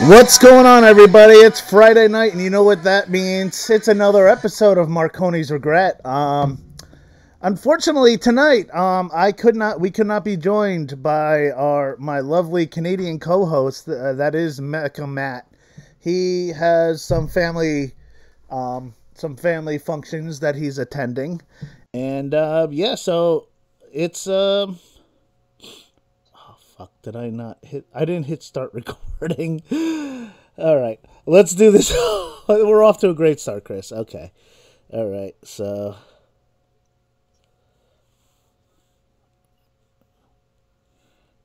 What's going on, everybody? It's Friday night, and you know what that means. It's another episode of Marconi's Regret. Unfortunately, tonight, we could not be joined by my lovely Canadian co-host, that is Mecca Matt. He has some family functions that he's attending, and so it's fuck, did I not hit? I didn't hit start recording. All right, let's do this. We're off to a great start, Chris. Okay. All right, so.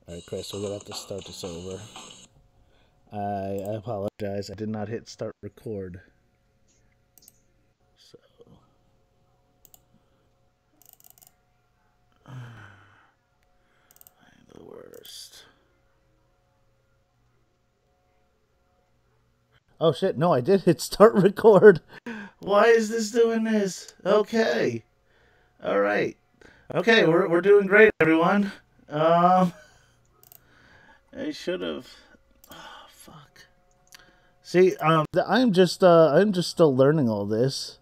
All right, Chris, we're going to have to start this over. I apologize. I did not hit start record. So. I'm the worst. Oh, shit. No, I did hit start record. Why is this doing this? Okay. All right. Okay, we're doing great, everyone. I should have. Oh, fuck. See, I'm just still learning all this.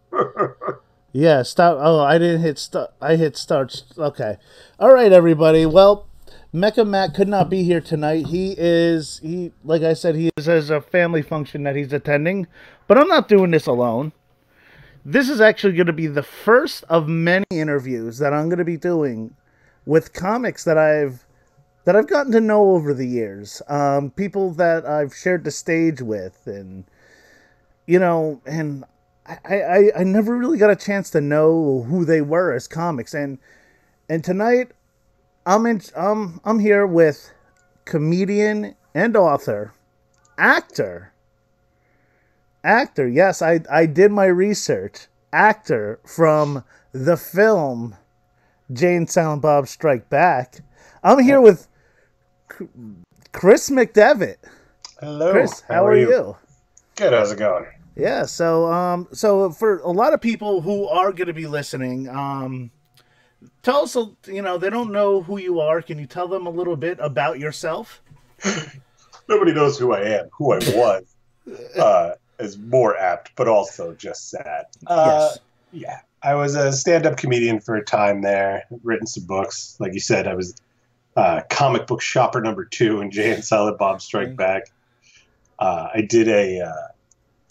Yeah, stop. Oh, I didn't hit start. I hit start. Okay. All right, everybody. Well, Mecca Matt could not be here tonight. He like I said, he has a family function that he's attending. But I'm not doing this alone. This is actually going to be the first of many interviews that I'm going to be doing with comics that I've gotten to know over the years. People that I've shared the stage with, and and I never really got a chance to know who they were as comics. And tonight I'm here with comedian and author, actor. Yes, I did my research. Actor from the film Jay and Silent Bob Strike Back. I'm here with Chris Mcdevitt. Hello. Chris, how are you? Good. How's it going? Yeah. So for a lot of people who are going to be listening, tell us. They don't know who you are. Can you tell them a little bit about yourself? Nobody knows who I am. Who I was is more apt, but also just sad. Yes. Yeah. I was a stand-up comedian for a time there. Written some books. Like you said, I was comic book shopper number 2 in Jay and Silent Bob Strike Back. I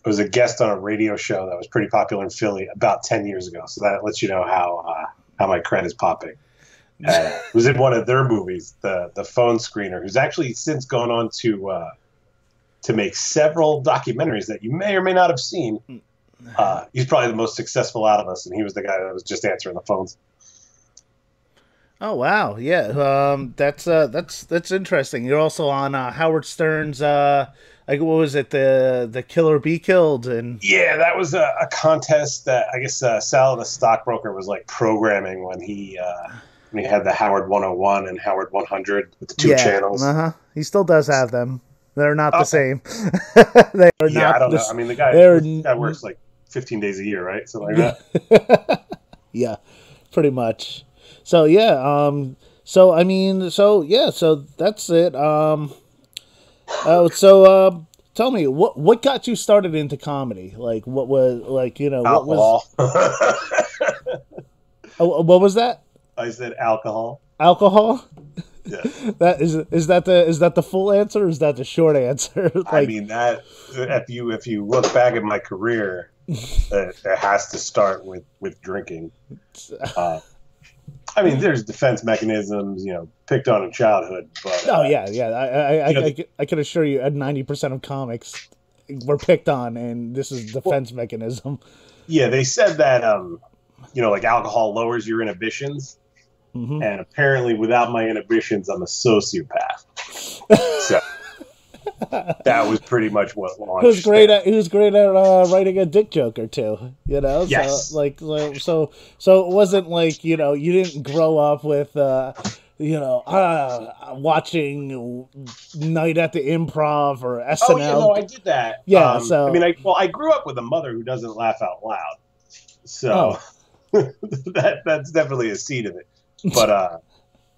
was a guest on a radio show that was pretty popular in Philly about 10 years ago. So that lets you know how my cred is popping. Was in one of their movies, the Phone Screener, who's actually since gone on to make several documentaries that you may or may not have seen. He's probably the most successful out of us, and he was the guy that was just answering the phones. Oh wow, yeah, that's interesting. You're also on Howard Stern's. What was it, the Kill or Be Killed? And yeah, that was a contest that I guess Sal, the stockbroker, was like programming when he had the Howard 101 and Howard 100 with the two channels. He still does have them. They're not the same. They are not. I don't know. I mean, the guy works like 15 days a year, right? Something like that. Yeah, pretty much. So yeah, so that's it. Tell me, what got you started into comedy? Like, what was alcohol. What was that? I said alcohol. Alcohol? Yeah. Is that the full answer, or is that the short answer? I mean, that if you look back at my career, it has to start with drinking. I mean, there's defense mechanisms, picked on in childhood. But, I can assure you, 90% of comics were picked on, and this is defense mechanism. Yeah, they said that, like alcohol lowers your inhibitions, and apparently without my inhibitions, I'm a sociopath. So that was pretty much what launched. He was great at writing a dick joke or two, Yes. So it wasn't like you didn't grow up with watching Night at the Improv or SNL. Oh yeah, no, I did that. Yeah, I grew up with a mother who doesn't laugh out loud, so that's definitely a seed of it. But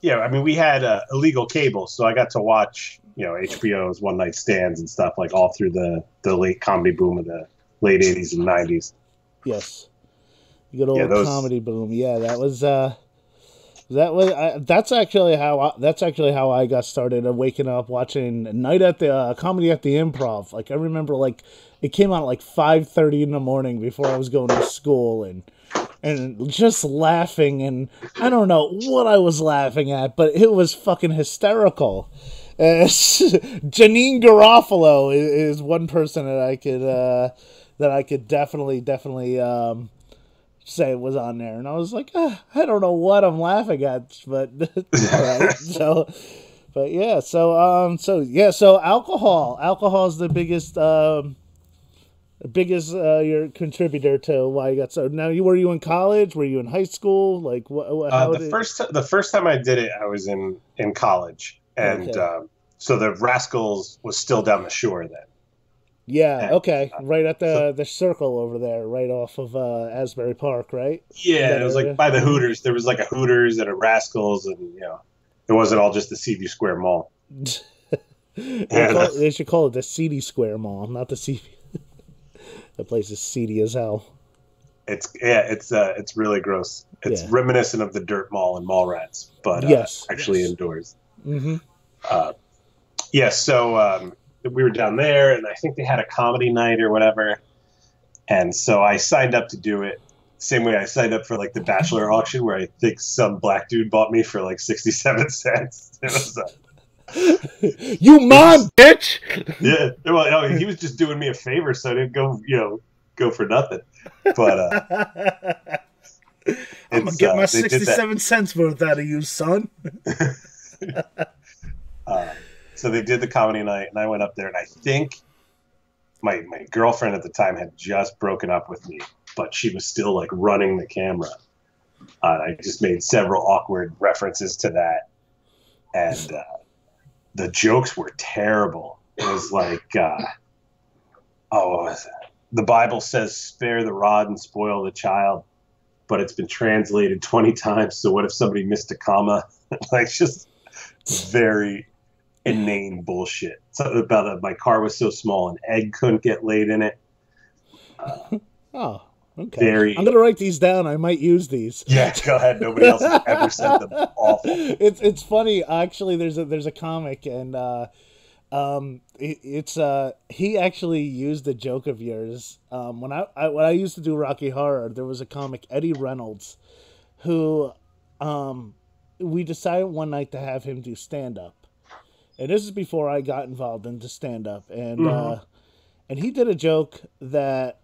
yeah, I mean, we had illegal cable, so I got to watch, HBO's One Night Stands and stuff like all through the late comedy boom of the late 80s and 90s. Yes. Good old comedy boom. Yeah, that's actually how I got started waking up watching Night at the Comedy at the Improv. Like I remember like it came out at like 5:30 in the morning before I was going to school and just laughing, and I don't know what I was laughing at, but it was fucking hysterical. Janine Garofalo is one person that I could definitely say was on there, and I was like, I don't know what I'm laughing at, but all right. So alcohol is the biggest your contributor to why you got so. Now, were you in college? Were you in high school? Like what? The first time I did it, I was in college, and so the Rascals was still down the shore then. Yeah. And, okay. Right at the circle over there, right off of Asbury Park, right? Yeah, it was like by the Hooters. There was like a Hooters and a Rascals, and it wasn't all just the Seaview Square Mall. They should call it the Seedy Square Mall, not the Seaview. The place is seedy as hell. It's really gross. It's reminiscent of the Dirt Mall and Mallrats, but actually indoors. Mm-hmm. So we were down there, and I think they had a comedy night or whatever, and so I signed up to do it. Same way I signed up for like the Bachelor auction, where I think some black dude bought me for like 67 cents. It was you mom, bitch. Yeah, well, he was just doing me a favor, so I didn't go for nothing. But I'm gonna get my 67 cents worth out of you, son. So they did the comedy night, and I went up there, and I think my girlfriend at the time had just broken up with me, but she was still like running the camera. I just made several awkward references to that, and the jokes were terrible. It was like, the Bible says, "Spare the rod and spoil the child," but it's been translated 20 times. So what if somebody missed a comma? Like just very inane bullshit. Something about my car was so small an egg couldn't get laid in it. Okay. I'm gonna write these down. I might use these. Yeah, go ahead. Nobody else has ever said them. Awful. It's funny actually. There's a comic, and he actually used a joke of yours. When I used to do Rocky Horror, there was a comic, Eddie Reynolds, who we decided one night to have him do stand up. And this is before I got involved into stand-up. And and he did a joke that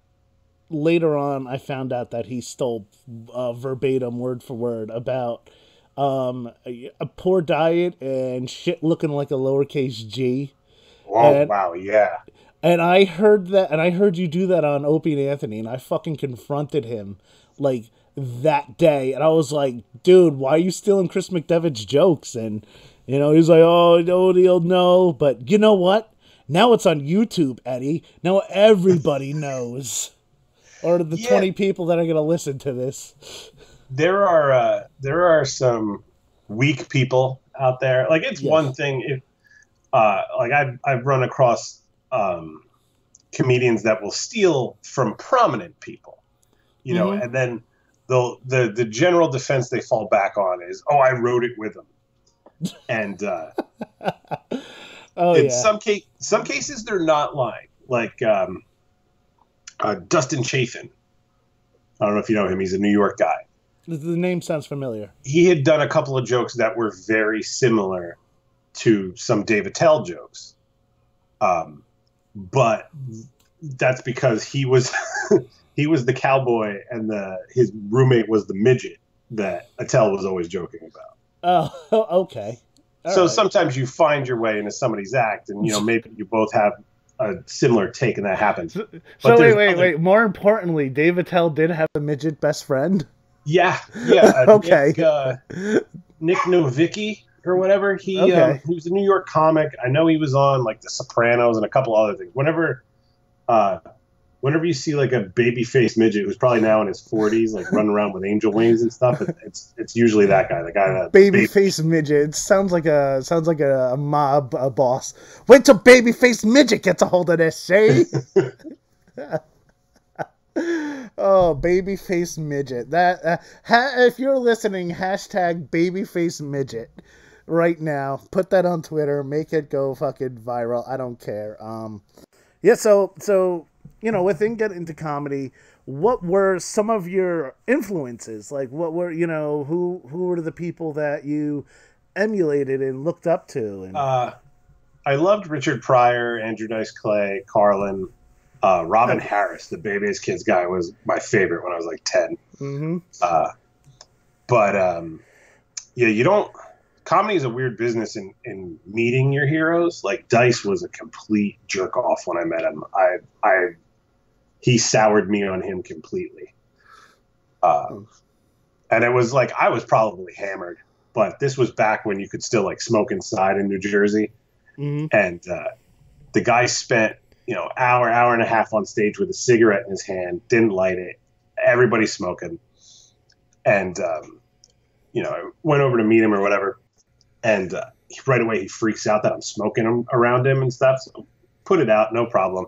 later on I found out that he stole verbatim, word for word, about a poor diet and shit looking like a lowercase g. Oh, wow, yeah. And I heard that, and I heard you do that on Opie and Anthony, and I fucking confronted him, like, that day. And I was like, dude, why are you stealing Chris Mcdevitt's jokes? And he's like, oh, he'll know. But you know what? Now it's on YouTube, Eddie. Now everybody knows. Or the 20 people that are going to listen to this. There are some weak people out there. Like, it's one thing if like I've run across comedians that will steal from prominent people, and then the general defense they fall back on is, oh, I wrote it with them. And some cases they're not lying. Like Dustin Chafin. I don't know if you know him. He's a New York guy. The name sounds familiar. He had done a couple of jokes that were very similar to some Dave Attell jokes. But that's because he was he was the cowboy and his roommate was the midget that Attell was always joking about. Oh, okay. So sometimes you find your way into somebody's act, and maybe you both have a similar take, and that happens. So wait. More importantly, Dave Attell did have a midget best friend. Yeah. Okay. Nick Novicki or whatever. He was a New York comic. I know he was on like The Sopranos and a couple other things. Whenever whenever you see like a baby-faced midget who's probably now in his 40s, like running around with angel wings and stuff, it's usually that guy, the guy that baby-faced midget. It sounds like a mob boss. Wait till baby-faced midget gets a hold of this, see? Oh, baby-faced midget. That if you're listening, hashtag baby-faced midget right now. Put that on Twitter. Make it go fucking viral. I don't care. Yeah. So within getting into comedy, what were some of your influences? Like, what were who were the people that you emulated and looked up to? And I loved Richard Pryor, Andrew Dice Clay, Carlin. Robin Harris, the Baby's Kids guy, was my favorite when I was like 10. Mm-hmm. Comedy is a weird business in meeting your heroes. Like Dice was a complete jerk off when I met him. He soured me on him completely. And it was like, I was probably hammered, but this was back when you could still like smoke inside in New Jersey. Mm-hmm. And the guy spent, hour and a half on stage with a cigarette in his hand, didn't light it. Everybody's smoking. And, I went over to meet him or whatever. And right away he freaks out that I'm smoking around him and stuff. So put it out, no problem.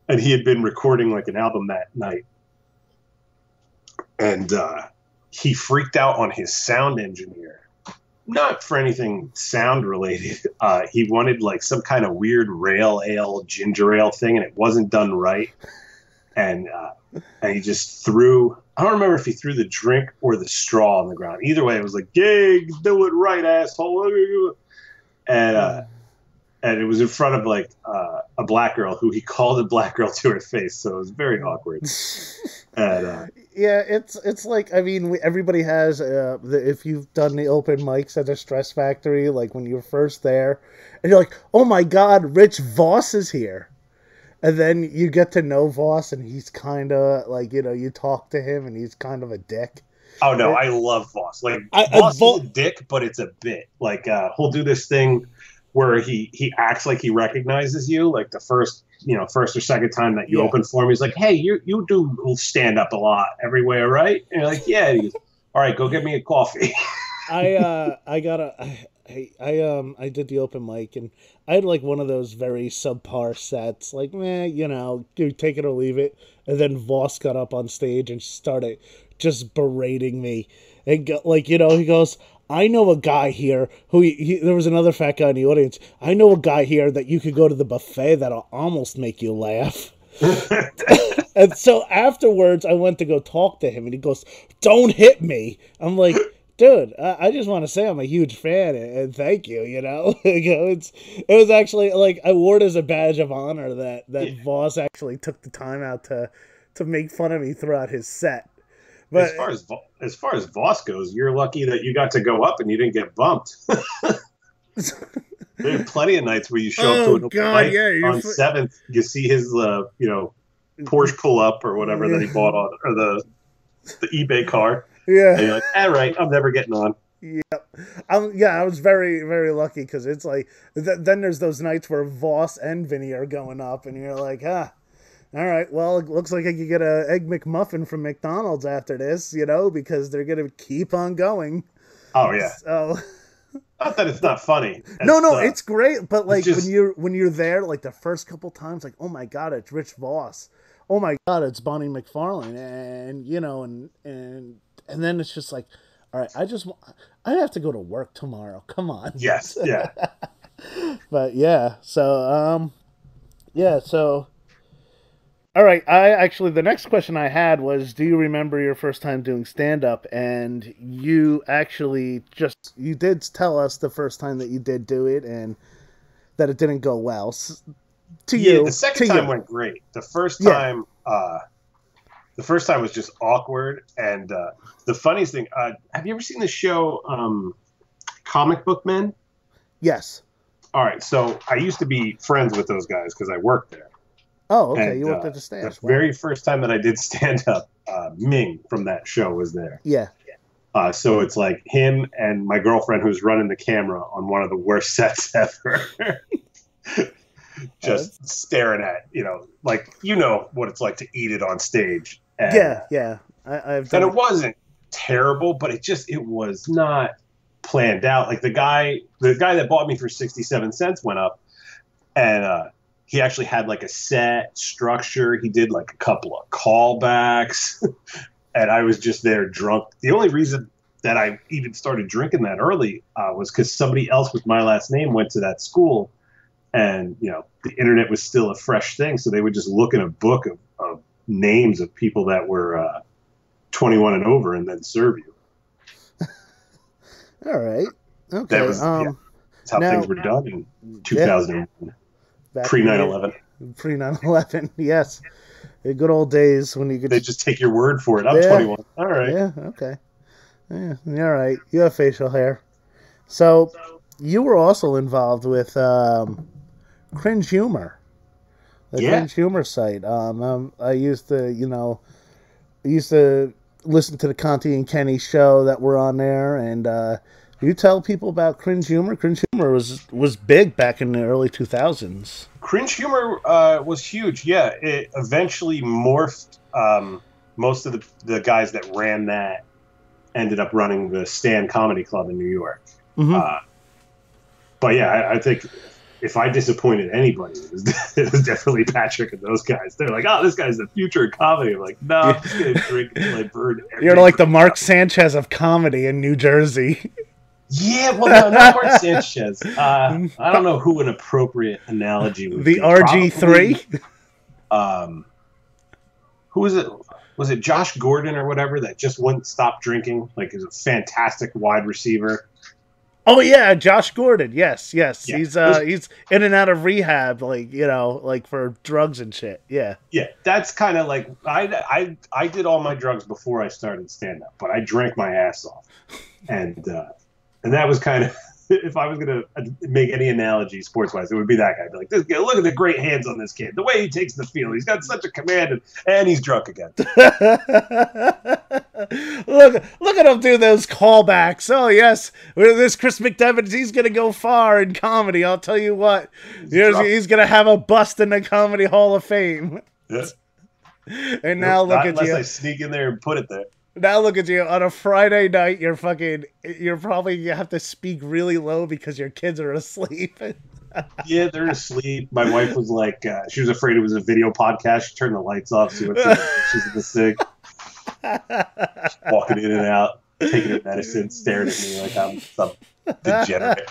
And he had been recording like an album that night. And he freaked out on his sound engineer. Not for anything sound related. He wanted like some kind of weird rail ale, ginger ale thing, and it wasn't done right. And he just threw, I don't remember if he threw the drink or the straw on the ground. Either way, it was like, "Gig, do it right, asshole." And it was in front of like a black girl who he called a black girl to her face. So it was very awkward. And yeah, it's like, I mean, everybody has if you've done the open mics at the Stress Factory, like when you're first there, and you're like, "Oh my God, Rich Voss is here," and then you get to know Voss, and he's kind of like, you talk to him, and he's kind of a dick. Oh no, I love Voss. Like Voss is a dick, but it's a bit. Like he'll do this thing where he acts like he recognizes you, like the first or second time that you open for him, he's like, "Hey, you do stand up a lot everywhere, right?" And you're like, "Yeah." And he goes, "All right, go get me a coffee." I did the open mic, and I had like one of those very subpar sets, like, dude, take it or leave it. And then Voss got up on stage and started just berating me, and he goes, "I know a guy here who there was another fat guy in the audience. I know a guy here that you could go to the buffet that'll almost make you laugh." And so afterwards, I went to go talk to him, and he goes, "Don't hit me." I'm like, "Dude, I just want to say I'm a huge fan and thank you." It was actually like I wore it as a badge of honor that Voss actually took the time out to make fun of me throughout his set. But as far as Voss goes, you're lucky that you got to go up and you didn't get bumped. There are plenty of nights where you show up to an open mic on 7th, you see his Porsche pull up or whatever that he bought on, or the eBay car. Yeah, and you're like, "All right, I'm never getting on." Yep. I was very, very lucky because it's like then there's those nights where Voss and Vinny are going up, and you're like, all right, well, it looks like I could get an Egg McMuffin from McDonald's after this, because they're going to keep on going. Oh, yeah. So, not that it's not funny. No, it's great. But, like, when you're there, like, the first couple times, like, oh, my God, it's Rich Voss. Oh, my God, it's Bonnie McFarlane. And, and then it's just like, all right, I have to go to work tomorrow. Come on. Yes, yeah. But, yeah, so, all right, the next question I had was, do you remember your first time doing stand-up? And you actually you did tell us the first time that you did do it and that it didn't go well. The second time went great. The first time, was just awkward. And the funniest thing, have you ever seen the show Comic Book Men? Yes. All right, so I used to be friends with those guys because I worked there. Oh, okay. You worked at the Stash. The very first time that I did stand-up, Ming from that show was there. Yeah. So it's like him and my girlfriend who's running the camera on one of the worst sets ever. just staring at, like, what it's like to eat it on stage. And, yeah. And it wasn't terrible, but it was not planned out. Like the guy that bought me for 67 cents went up, and he actually had like a set structure. He did like a couple of callbacks, and I was just there drunk. The only reason that I even started drinking that early was because somebody else with my last name went to that school, and the internet was still a fresh thing, so they would just look in a book of names of people that were 21 and over, and then serve you. All right. Okay. That was that's how things were done in 2001. Pre 9/11. Pre 9/11. Yes. The good old days when you could. They just take your word for it. I'm 21. All right. Yeah. Okay. Yeah. All right. You have facial hair. So you were also involved with Cringe Humor, the Cringe Humor site. I used to, listen to the Conti and Kenny show that were on there, and you tell people about Cringe Humor. Cringe Humor was big back in the early 2000s. Cringe Humor was huge. Yeah, it eventually morphed. Most of the guys that ran that ended up running the Stand Comedy Club in New York. Mm-hmm. But yeah, I think if I disappointed anybody, it was definitely Patrick and those guys. They're like, "Oh, this guy's the future of comedy." I'm like, "No, I'm just gonna drink until I burn." You're like the Mark Sanchez of comedy in New Jersey. Yeah, well, no, not Mark Sanchez. I don't know who an appropriate analogy would be. The RG3. Who was it? Was it Josh Gordon or whatever that just wouldn't stop drinking? Like, he's a fantastic wide receiver. Oh yeah, Josh Gordon. Yes. Yeah. He's in and out of rehab, like for drugs and shit. Yeah. Yeah, that's kind of like I did all my drugs before I started stand up, but I drank my ass off, and that was kind of, if I was gonna make any analogy sports wise, it would be that guy. I'd be like, this guy, look at the great hands on this kid, the way he takes the field, he's got such a command, and he's drunk again. Look at him do those callbacks. Oh yes, this Chris Mcdevitt, he's gonna go far in comedy. I'll tell you what, he's gonna have a bust in the Comedy Hall of Fame. Yeah. And now look at you. Unless I sneak in there and put it there. Now look at you on a Friday night. You're probably have to speak really low because your kids are asleep. Yeah, they're asleep. My wife was like, she was afraid it was a video podcast. She turned the lights off. She went she's in the sink, walking in and out, taking her medicine, staring at me like I'm some degenerate.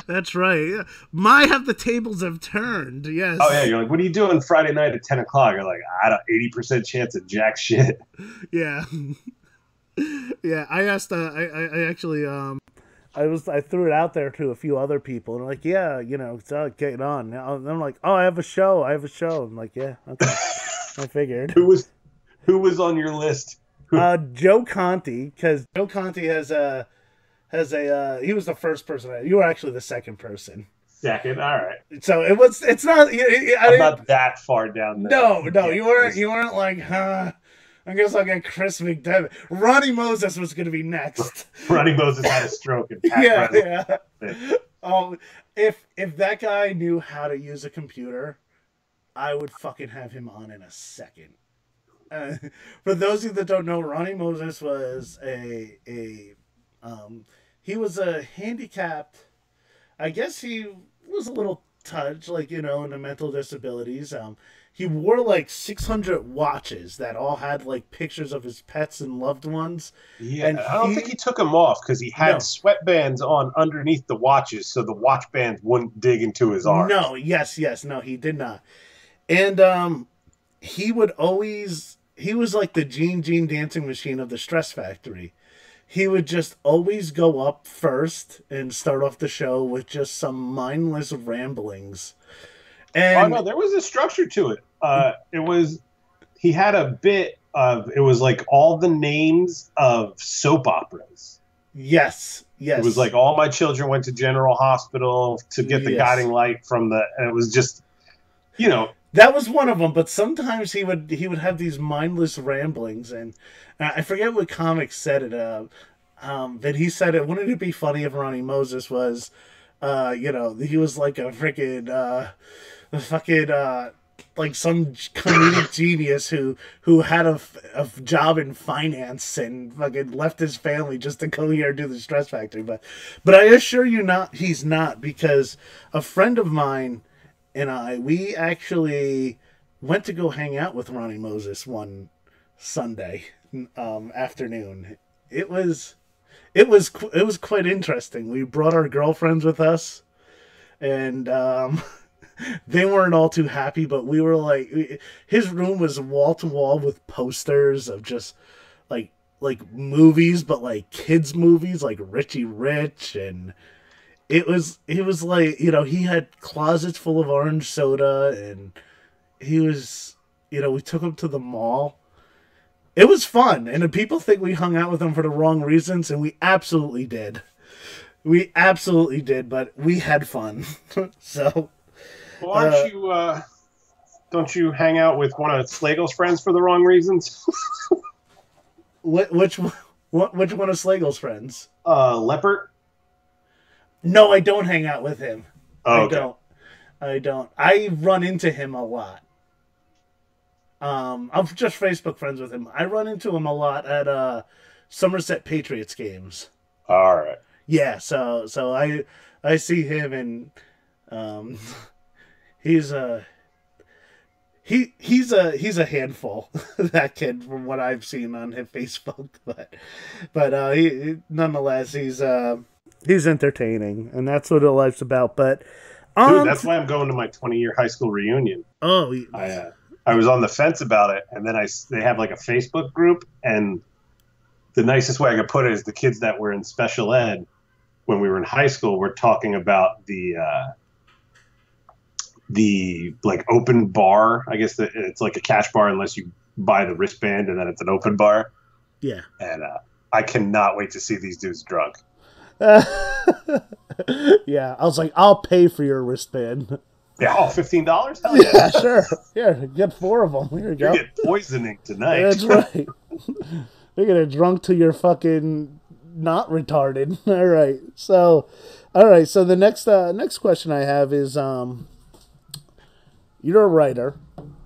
That's right. Yeah. The tables have turned. Yes. Oh yeah, you're like, what are you doing Friday night at 10 o'clock? You're like, I had an 80% chance of jack shit. Yeah. Yeah, I asked. I actually. I threw it out there to a few other people, and like, yeah, it's getting on. I'm like, oh, I have a show. I'm like, yeah, okay. I figured. Who was on your list? Joe Conti, because Joe Conti has a. He was the first person. You were actually the second person. Second, all right. So it's not. I'm not that far down there. No, you weren't like, huh. I guess I'll get Chris Mcdevitt. Ronnie Moses was going to be next. Ronnie Moses had a stroke. And Pat If that guy knew how to use a computer, I would fucking have him on in a second. For those of you that don't know, Ronnie Moses was he was a handicapped. I guess he was a little touched, in the mental disabilities. He wore like 600 watches that all had like pictures of his pets and loved ones. Yeah, and I don't think he took them off because he had sweatbands on underneath the watches, so the watch bands wouldn't dig into his arm. No, yes, no, he did not. And he was like the Gene dancing machine of the Stress Factory. He would just always go up first and start off the show with just some mindless ramblings. And no, there was a structure to it. He had a bit of, it was like all the names of soap operas. Yes. It was like All My Children Went to General Hospital to get the guiding light from and it was just, That was one of them, but sometimes he would have these mindless ramblings, and I forget what comic said it. But he said it. Wouldn't it be funny if Ronnie Moses was, he was like a freaking fucking like some comedic genius who had a job in finance and fucking left his family just to go here and do the Stress Factory. But I assure you, he's not, because a friend of mine and we actually went to go hang out with Ronnie Moses one Sunday afternoon. It was quite interesting. We brought our girlfriends with us, and they weren't all too happy, but we were like, his room was wall to wall with posters of just like movies, but like kids movies, like Richie Rich, and it was like, he had closets full of orange soda, and he was, we took him to the mall. It was fun, and people think we hung out with him for the wrong reasons, and we absolutely did. We absolutely did, but we had fun. So, well, don't you hang out with one of Slagle's friends for the wrong reasons? Which one of Slagle's friends? Leopard? No, I don't hang out with him. Oh, okay. I don't. I run into him a lot. I'm just Facebook friends with him. I run into him a lot at Somerset Patriots games. All right. Yeah, so I see him, and he's a handful. That kid, from what I've seen on his Facebook, but he nonetheless he's entertaining, and that's what life's about. But dude, that's why I'm going to my 20-year high school reunion. Oh, I was on the fence about it, and then they have like a Facebook group, and the nicest way I could put it is the kids that were in special ed when we were in high school were talking about the like open bar. I guess it's like a cash bar unless you buy the wristband, and then it's an open bar. Yeah. And I cannot wait to see these dudes drunk. Yeah, I was like, I'll pay for your wristband. Yeah, $15? Hell yeah, sure. Yeah, get 4 of them. Here you go. You get poisoning tonight. That's right. You're gonna drunk till you're fucking not retarded. All right. So the next question I have is, you're a writer.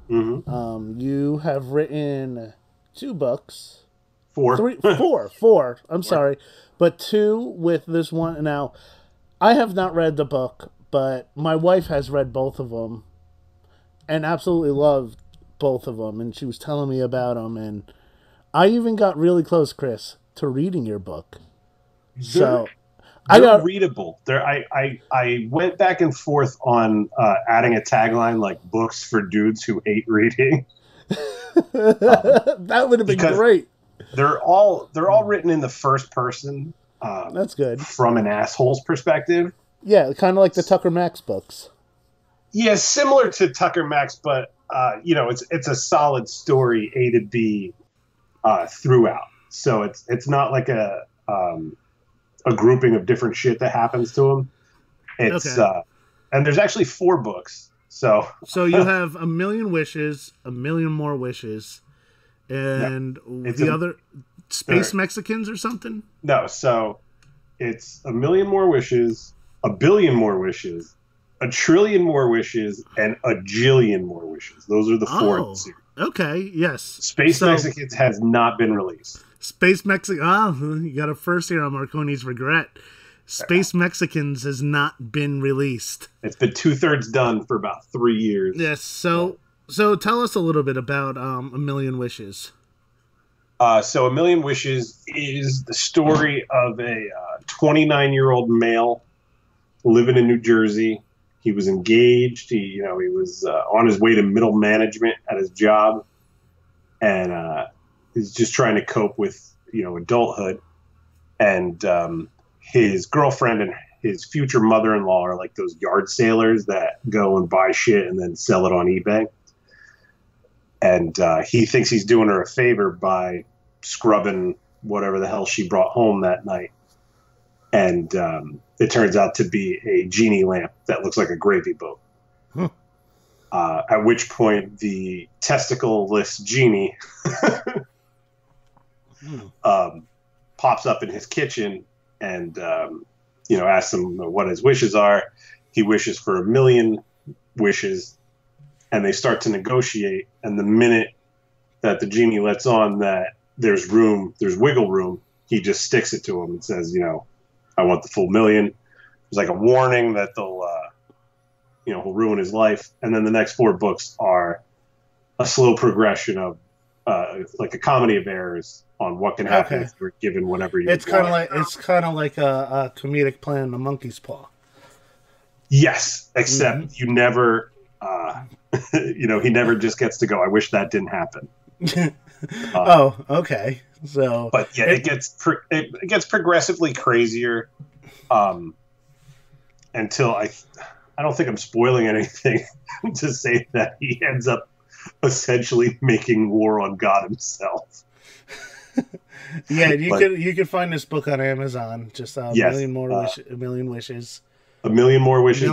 Mm-hmm. You have written 2 books. 4. 3, 4. 4. I'm sorry, but 2 with this one. Now, I have not read the book, but my wife has read both of them and absolutely loved both of them, and she was telling me about them, and I even got really close, Chris, to reading your book. So they're readable. I went back and forth on adding a tagline like "books for dudes who hate reading." That would have been great. They're all written in the first person. That's good. From an asshole's perspective. Yeah, kind of like the Tucker Max books. Yeah, similar to Tucker Max, but it's a solid story, A to B, throughout. So it's not like a grouping of different shit that happens to him. It's okay. And there's actually 4 books. So you have A Million Wishes, A Million More Wishes, and the other Space Mexicans or something? No, so it's A Million More Wishes, A Billion More Wishes, A Trillion More Wishes, and A Jillion More Wishes. Those are the 4 in the series. Okay, yes. Space Mexicans has not been released. Space Mexican. You got a first here on Marconi's regret. Space Mexicans has not been released. It's been 2/3 done for about 3 years. Yes. So tell us a little bit about A Million Wishes. So A Million Wishes is the story of a 29-year-old male living in New Jersey. He was engaged. He was on his way to middle management at his job, and he's just trying to cope with adulthood. And his girlfriend and his future mother-in-law are like those yard sailors that go and buy shit and then sell it on eBay. And he thinks he's doing her a favor by scrubbing whatever the hell she brought home that night. And it turns out to be a genie lamp that looks like a gravy boat. At which point the testicle-less genie pops up in his kitchen and asks him what his wishes are. He wishes for $1 million wishes, and they start to negotiate. And the minute that the genie lets on that there's wiggle room, he just sticks it to him and says, I want the full $1 million. There's like a warning that he'll ruin his life. And then the next 4 books are a slow progression of like a comedy of errors on what can happen if you're given whatever you want. It's kind of like a comedic play on the monkey's paw. Yes, except you never, he never just gets to go, I wish that didn't happen. Okay. So, but yeah, it gets progressively crazier until I don't think I'm spoiling anything to say that he ends up essentially making war on God himself. Yeah, you can find this book on Amazon. Just A Million More Wishes. A Million More Wishes.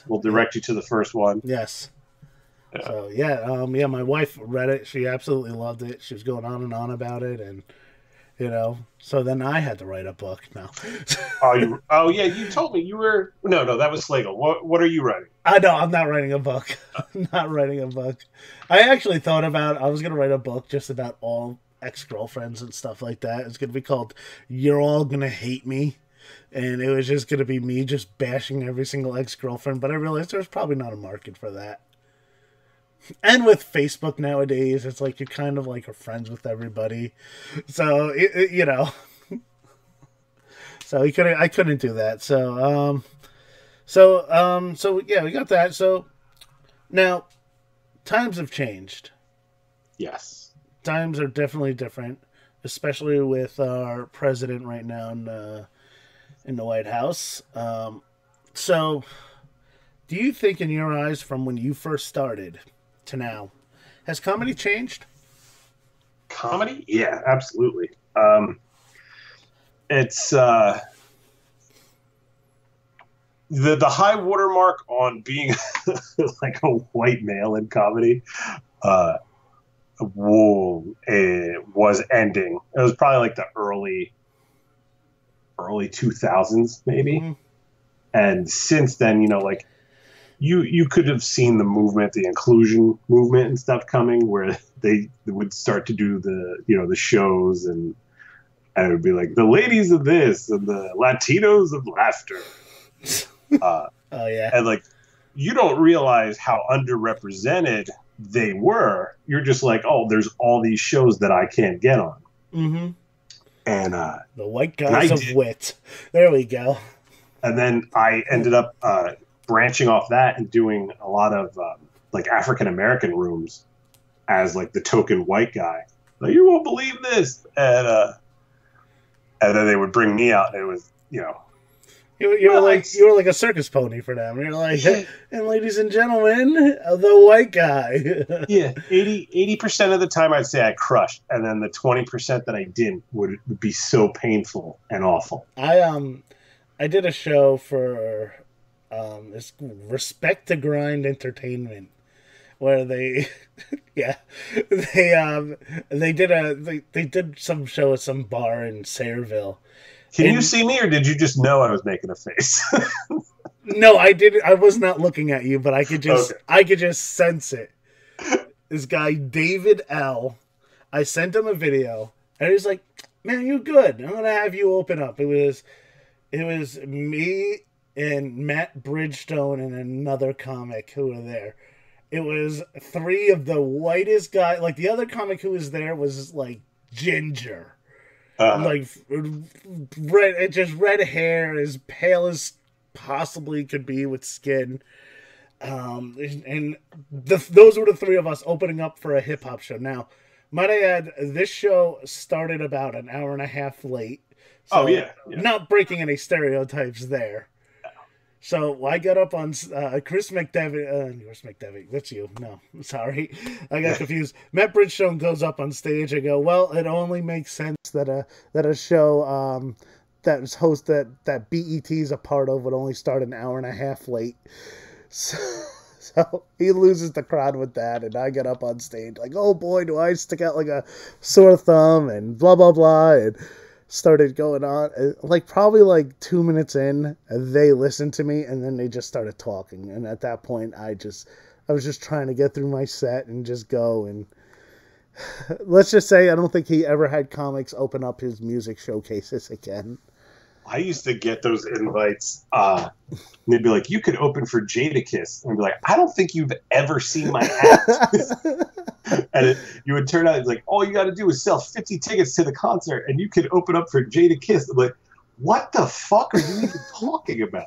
We'll direct you to the first one. Yes. Yeah. So my wife read it. She absolutely loved it. She was going on and on about it, and so then I had to write a book. No. You told me you were. No, that was Slagle. What are you writing? I'm not writing a book. I'm not writing a book. I actually thought I was going to write a book just about all ex-girlfriends and stuff like that. It's going to be called "You're All Gonna Hate Me." And it was just going to be me just bashing every single ex-girlfriend. But I realized there's probably not a market for that. And with Facebook nowadays, it's like you kind of like are friends with everybody. So, so I couldn't do that. So yeah, we got that. So now times have changed. Yes. Times are definitely different, especially with our president right now in the White House. So do you think in your eyes from when you first started to now, has comedy changed? Comedy? Yeah, absolutely. It's the high watermark on being like a white male in comedy was ending. It was probably like the early 2000s maybe. Mm-hmm. And since then, like you could have seen the movement, the inclusion movement and stuff coming, where they would start to do the shows and it would be like the ladies of this and the Latinos of laughter. And like you don't realize how underrepresented they were. You're just like, oh, there's all these shows that I can't get on. Mm-hmm. And the white guys of wit. There we go. And then I ended up branching off that and doing a lot of like African American rooms as like the token white guy. Like, you won't believe this, and then they would bring me out, and it was you were like a circus pony for them. You're like, and ladies and gentlemen, the white guy. Yeah, 80% of the time I'd say I crushed, and then the 20% that I didn't would be so painful and awful. I did a show for this Respect to Grind Entertainment, where they did some show at some bar in Sayreville. Can you see me, or did you just know I was making a face? No, I didn't. I was not looking at you, but I could just sense it. This guy David L. I sent him a video, and he was like, "Man, you good? I'm gonna have you open up." It was me and Matt Bridgestone and another comic who were there. It was 3 of the whitest guys. Like, the other comic who was there was like ginger. Like red hair, as pale as possibly could be with skin. And those were the 3 of us opening up for a hip hop show. Now, might I add, this show started about an hour and a half late. So not breaking any stereotypes there. So I got up on Chris Mcdevitt. That's you. No, I'm sorry. I got confused. Matt Bridgestone goes up on stage. I go, well, it only makes sense that a show that was that BET is a part of would only start an hour and a half late. So he loses the crowd with that, and I get up on stage like, oh boy, do I stick out like a sore thumb and blah blah blah. And started going on. Like probably like 2 minutes in, they listened to me and then they just started talking. And at that point, I was just trying to get through my set and just go. And let's just say I don't think he ever had comics open up his music showcases again. I used to get those invites. And they'd be like, you could open for Jadakiss. And I'd be like, I don't think you've ever seen my act. And you would turn out, it's like, all you got to do is sell 50 tickets to the concert and you could open up for Jadakiss. I'm like, what the fuck are you even talking about?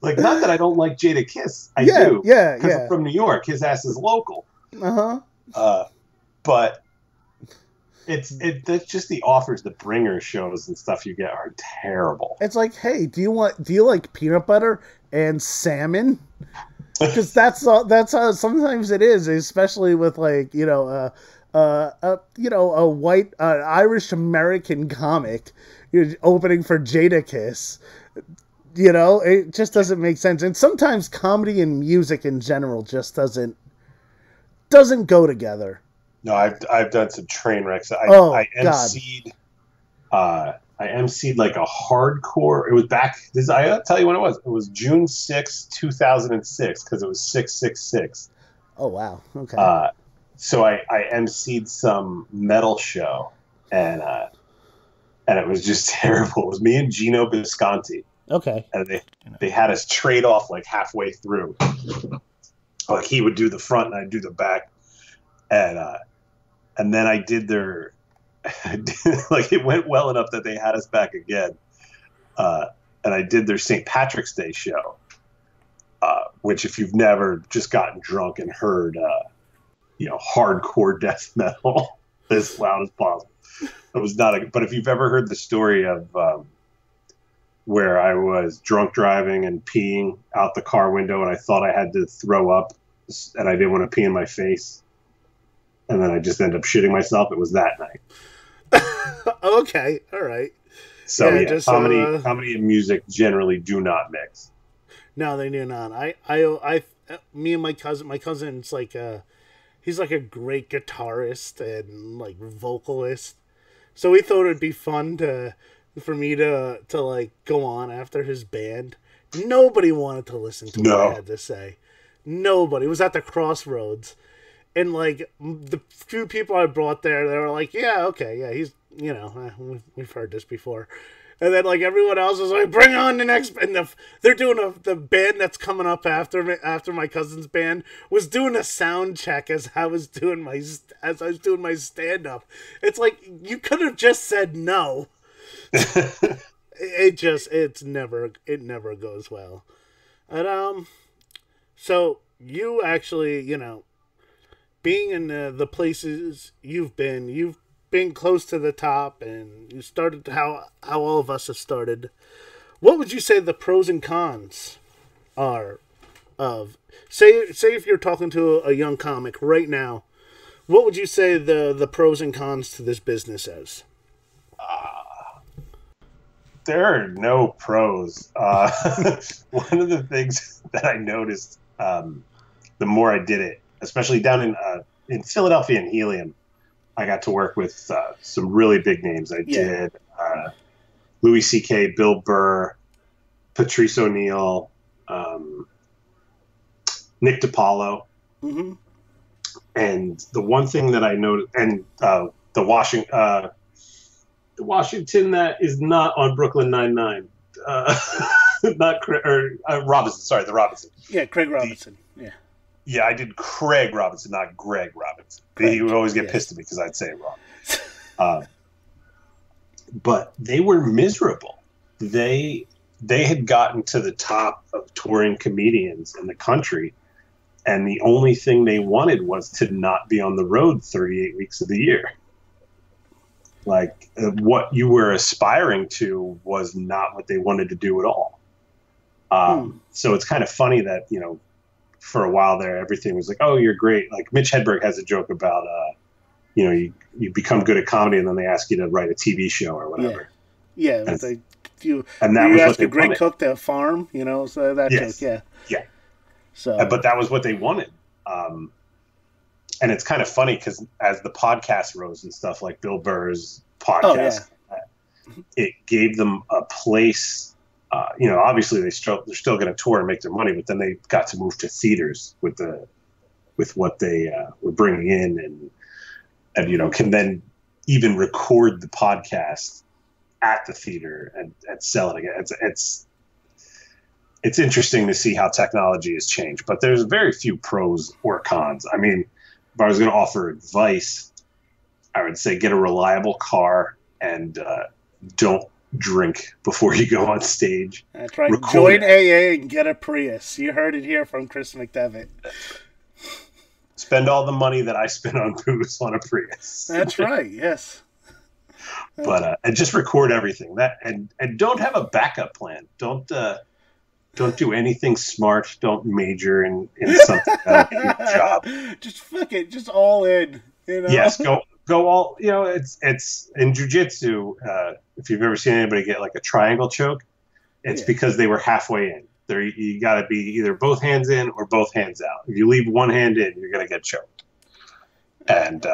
Like, not that I don't like Jadakiss. I do. Yeah. Because I'm from New York. His ass is local. But that's just the offers, the bringer shows and stuff you get are terrible. It's like, hey, do you like peanut butter and salmon? Because that's how sometimes it is, especially with like a white Irish American comic opening for Jadakiss. It just doesn't make sense. And sometimes comedy and music in general just doesn't go together. No, I've done some train wrecks. I emceed like a hardcore. It was back. I'll tell you when it was. It was June 6, 2006, because it was 666. Oh wow! Okay. So I emceed some metal show, and it was just terrible. It was me and Gino Bisconti. Okay. And they had us trade off like halfway through. Like he would do the front and I'd do the back, and then I did their. Like it went well enough that they had us back again, and I did their St. Patrick's Day show, which if you've never just gotten drunk and heard, hardcore death metal as loud as possible, it was not. But if you've ever heard the story of where I was drunk driving and peeing out the car window, and I thought I had to throw up, and I didn't want to pee in my face. And then I just ended up shitting myself. It was that night. Okay, all right. So comedy and music generally do not mix. No, they do not. Me and my cousin's like he's like a great guitarist and like vocalist. So we thought it'd be fun for me to like go on after his band. Nobody wanted to listen to what I had to say. Nobody. It was at the Crossroads. And, like, the few people I brought there, they were like, yeah, okay, yeah, he's, we've heard this before. And then, like, everyone else was like, bring on the next, and they're doing the band that's coming up after my cousin's band was doing a sound check as I was doing my stand-up. It's like, you could have just said no. It never goes well. And, so you actually, being in the places you've been close to the top, and you started how all of us have started. What would you say the pros and cons are of say if you're talking to a young comic right now? What would you say the pros and cons to this business is? There are no pros. One of the things that I noticed the more I did it, especially down in Philadelphia and Helium, I got to work with some really big names. I did Louis C.K., Bill Burr, Patrice O'Neill, Nick DiPaolo. Mm-hmm. And the one thing that I noticed, and the Washington that is not on Brooklyn Nine-Nine, Robinson. Sorry, the Robinson. Yeah, Craig Robinson. Yeah, I did Craig Robinson, not Greg Robinson. He would always get pissed at me because I'd say it wrong. But they were miserable. They had gotten to the top of touring comedians in the country, and the only thing they wanted was to not be on the road 38 weeks of the year. Like, what you were aspiring to was not what they wanted to do at all. So it's kind of funny that, for a while there, everything was like, oh, you're great. Like Mitch Hedberg has a joke about, you become good at comedy and then they ask you to write a TV show or whatever. Yeah. You asked a great cook to farm, so that joke, yeah. Yeah. So, but that was what they wanted. And it's kind of funny because as the podcast rose and stuff, like Bill Burr's podcast, it gave them a place. Obviously they're still going to tour and make their money, but then they got to move to theaters with what they were bringing in, and can then even record the podcast at the theater and sell it again. It's interesting to see how technology has changed, but there's very few pros or cons. I mean, if I was going to offer advice, I would say get a reliable car and don't drink before you go on stage. That's right. Join AA and get a Prius. You heard it here from Chris Mcdevitt. Spend all the money that I spent on booze on a Prius. That's right. Yes. But and just record everything and don't have a backup plan. Don't do anything smart. Don't major in something that'll be your job. Just fuck it. Just all in. Yes, go all. It's in jiu-jitsu. If you've ever seen anybody get like a triangle choke, it's because they were halfway in. You got to be either both hands in or both hands out. If you leave one hand in, you're gonna get choked. And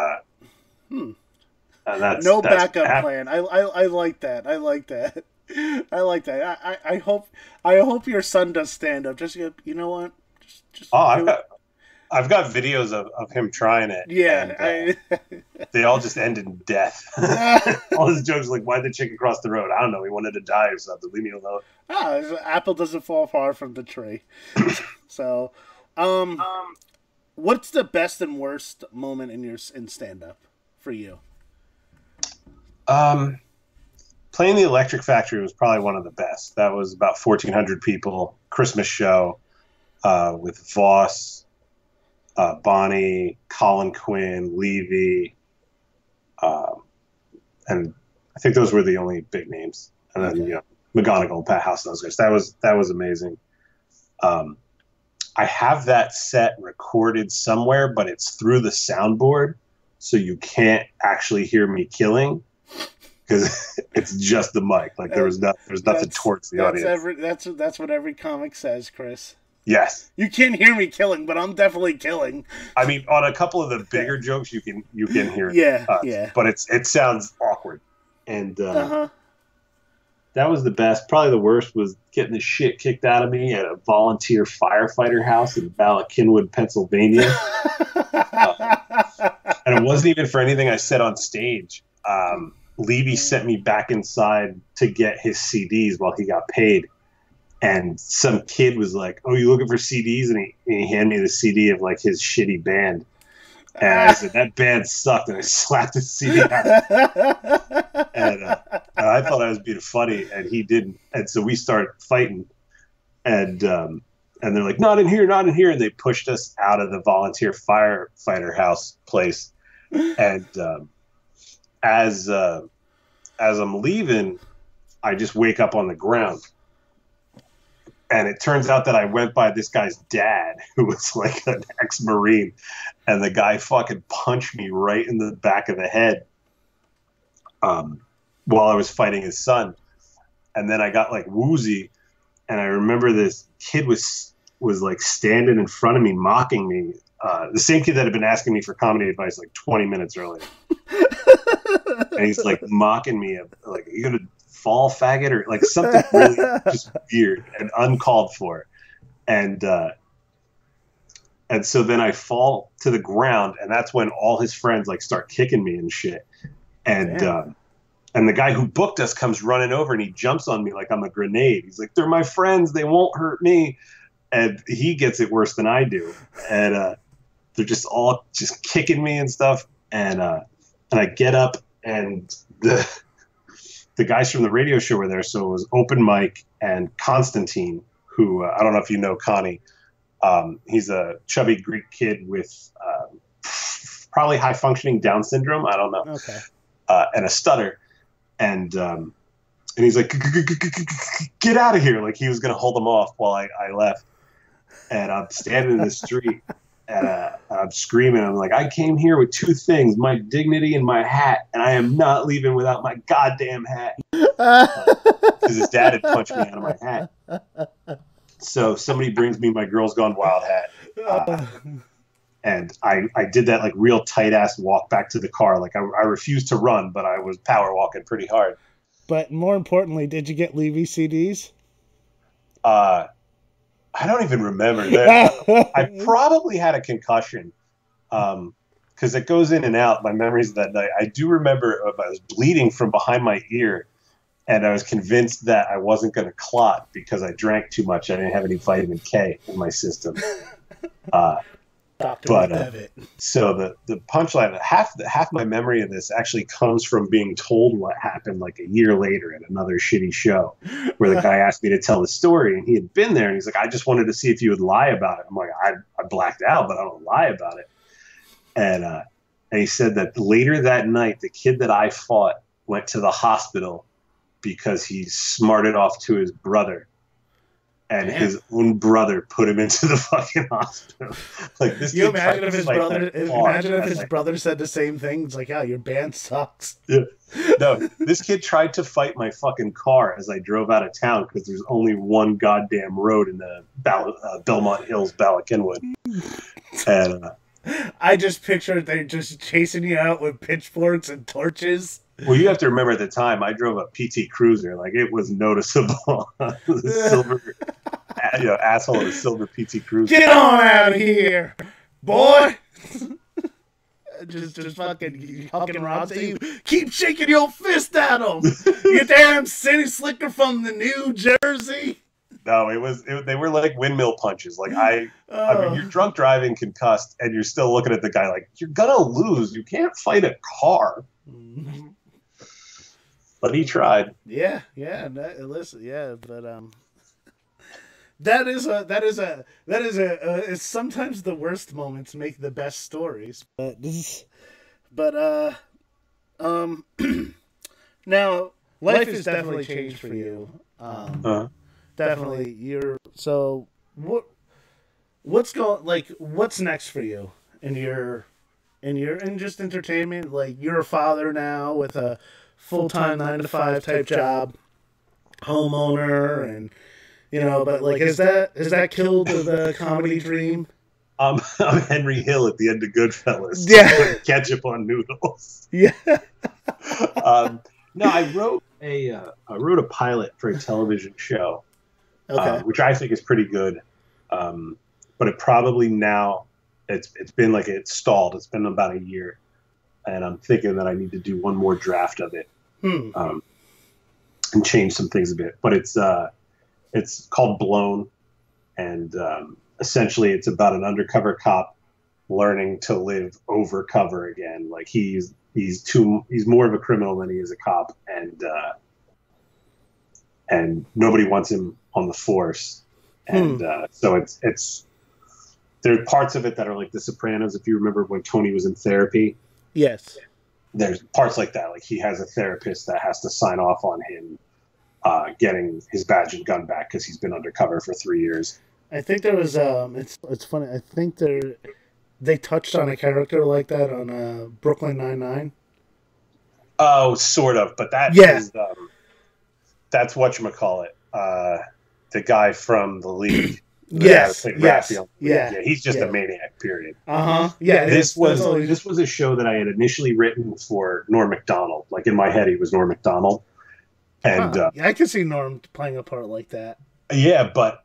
that's backup plan. I like that. I like that. I like that. I hope your son does stand up. Just you know what? Just I've got videos of him trying it. Yeah, and, they all just end in death. All his jokes like, "Why'd the chicken cross the road?" I don't know. He wanted to die or something. Leave me alone. Apple doesn't fall far from the tree. So, what's the best and worst moment in stand up for you? Playing the Electric Factory was probably one of the best. That was about 1,400 people, Christmas show with Voss, Bonnie, Colin Quinn, Levy, and I think those were the only big names. And then McGonagall, Pat House, and those guys. That was amazing. I have that set recorded somewhere, but it's through the soundboard, so you can't actually hear me killing. Because it's just the mic. Like there's nothing towards the audience. That's what every comic says, Chris. Yes. You can't hear me killing, but I'm definitely killing. I mean, on a couple of the bigger jokes, you can hear. Yeah. But it sounds awkward, and that was the best. Probably the worst was getting the shit kicked out of me at a volunteer firefighter house in Ballackinwood, Pennsylvania. And it wasn't even for anything I said on stage. Levy sent me back inside to get his CDs while he got paid. And some kid was like, "Oh, you looking for CDs?" And he handed me the CD of like his shitty band. And I said, "That band sucked." And I slapped the CD out. And I thought I was being funny, and he didn't. And so we started fighting. And they're like, "Not in here, not in here." And they pushed us out of the volunteer firefighter house place. And as I'm leaving, I just wake up on the ground. And it turns out that I went by this guy's dad, who was like an ex-Marine, and the guy fucking punched me right in the back of the head while I was fighting his son. And then I got like woozy, and I remember this kid was like standing in front of me mocking me. The same kid that had been asking me for comedy advice like 20 minutes earlier. And he's like mocking me, like, "Are you gonna fall, faggot?" or like something really just weird and uncalled for. And so then I fall to the ground, and that's when all his friends like start kicking me and shit. And the guy who booked us comes running over, and he jumps on me like I'm a grenade. He's like, "They're my friends, they won't hurt me." And he gets it worse than I do. And they're just all just kicking me and stuff. And I get up, and the guys from the radio show were there. So it was Open Mike and Constantine, who I don't know if you know Connie. He's a chubby Greek kid with probably high functioning Down syndrome. I don't know. Okay. And a stutter. And he's like, "Get out of here." Like he was going to hold them off while I left. And I'm standing in the street, and I'm screaming. I'm like, "I came here with two things, my dignity and my hat, and I am not leaving without my goddamn hat." Because his dad had punched me out of my hat. So somebody brings me my Girls Gone Wild hat. And I did that like real tight ass walk back to the car. Like I refused to run, but I was power walking pretty hard. But more importantly, did you get Levy CDs? I don't even remember that. I probably had a concussion because it goes in and out. My memories of that night. I do remember I was bleeding from behind my ear, and I was convinced that I wasn't going to clot because I drank too much. I didn't have any vitamin K in my system. Dr. Mcdevitt. So the punchline, half my memory of this actually comes from being told what happened like a year later at another shitty show where the guy asked me to tell the story, and he had been there, and he's like, I just wanted to see if you would lie about it. I'm like, I blacked out, but I don't lie about it. And he said that later that night, the kid that I fought went to the hospital because he smarted off to his brother. And his own brother put him into the fucking hospital. Like this. You imagine if his brother? Imagine if his brother said the same thing. It's like, "Oh, your band sucks." Yeah. No, this kid tried to fight my fucking car as I drove out of town because there's only one goddamn road in the Belmont Hills, Bala Cynwyd. And I just pictured they're just chasing you out with pitchforks and torches. Well, you have to remember at the time I drove a PT Cruiser. Like it was noticeable. Silver, asshole in a silver PT Cruiser. Get on out of here, boy! just fucking Rob say, keep shaking your fist at him. You damn city slicker from the New Jersey. No, they were like windmill punches. Like I mean, you're drunk driving, concussed, and you're still looking at the guy like you're gonna lose. You can't fight a car. But he tried. Yeah. Listen, yeah, but it's sometimes the worst moments make the best stories. Now life has definitely changed for you. Definitely, what's next for you in just entertainment? Like you're a father now with a full-time 9-to-5 type job, homeowner, and but like has that killed the comedy dream? I'm Henry Hill at the end of Goodfellas. Yeah, ketchup on noodles. Yeah. No, I wrote a pilot for a television show, which I think is pretty good. But it probably now it's been like it's stalled. It's been about a year. And I'm thinking that I need to do one more draft of it and change some things a bit. But it's called Blown, and essentially it's about an undercover cop learning to live over cover again. Like he's more of a criminal than he is a cop, and nobody wants him on the force. And so it's there are parts of it that are like The Sopranos. If you remember when Tony was in therapy. Yes. There's parts like that. Like he has a therapist that has to sign off on him getting his badge and gun back because he's been undercover for 3 years. I think there was it's funny. I think they touched on a character like that on Brooklyn Nine-Nine. Oh, sort of, but that's whatchamacallit. The guy from The League. Yes. Yeah, he's just a maniac. Period. Yeah. This was a show that I had initially written for Norm Macdonald. Like in my head, he was Norm Macdonald, and I could see Norm playing a part like that. Yeah, but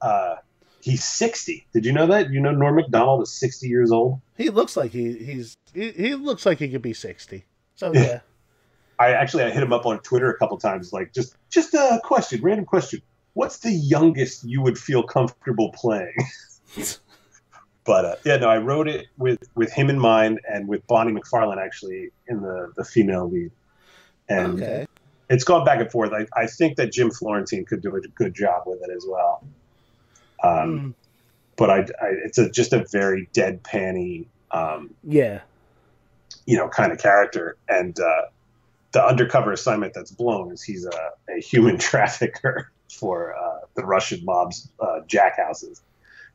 he's 60. Did you know that? You know Norm Macdonald is 60 years old. He looks like he looks like he could be 60. So yeah. I hit him up on Twitter a couple times. Like just a question, random question. What's the youngest you would feel comfortable playing? But I wrote it with him in mind and with Bonnie McFarlane actually in the female lead. And it's gone back and forth. I think that Jim Florentine could do a good job with it as well. But it's just a very deadpan-y, kind of character. And the undercover assignment that's Blown is he's a human trafficker for the Russian mob's jackhouses.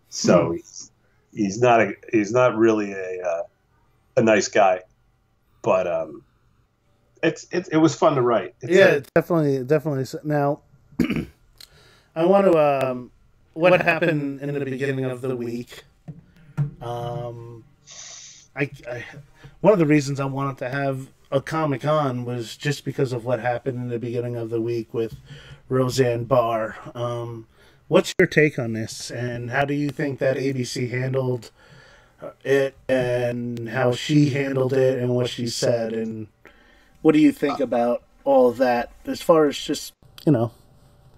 So he's not really a nice guy, but it was fun to write. Definitely. Now, I want to what happened in the beginning of the week. I one of the reasons I wanted to have a Comic-Con was just because of what happened in the beginning of the week with Roseanne Barr. What's your take on this, and how do you think that ABC handled it, and how she handled it, and what she said, and what do you think about all of that as far as just,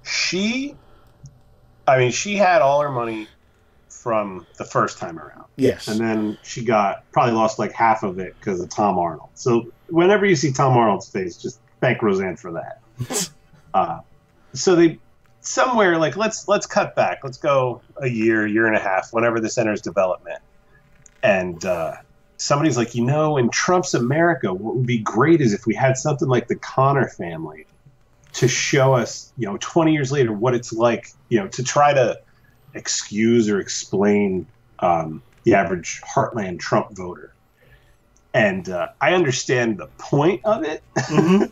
She had all her money from the first time around. Yes. And then she probably lost like half of it because of Tom Arnold. So whenever you see Tom Arnold's face, just thank Roseanne for that. So they somewhere like, let's cut back. Let's go a year and a half, whenever this enters development. And somebody's like, in Trump's America, what would be great is if we had something like the Connor family to show us, 20 years later, what it's like, to try to excuse or explain the average Heartland Trump voter. And I understand the point of it, mm-hmm.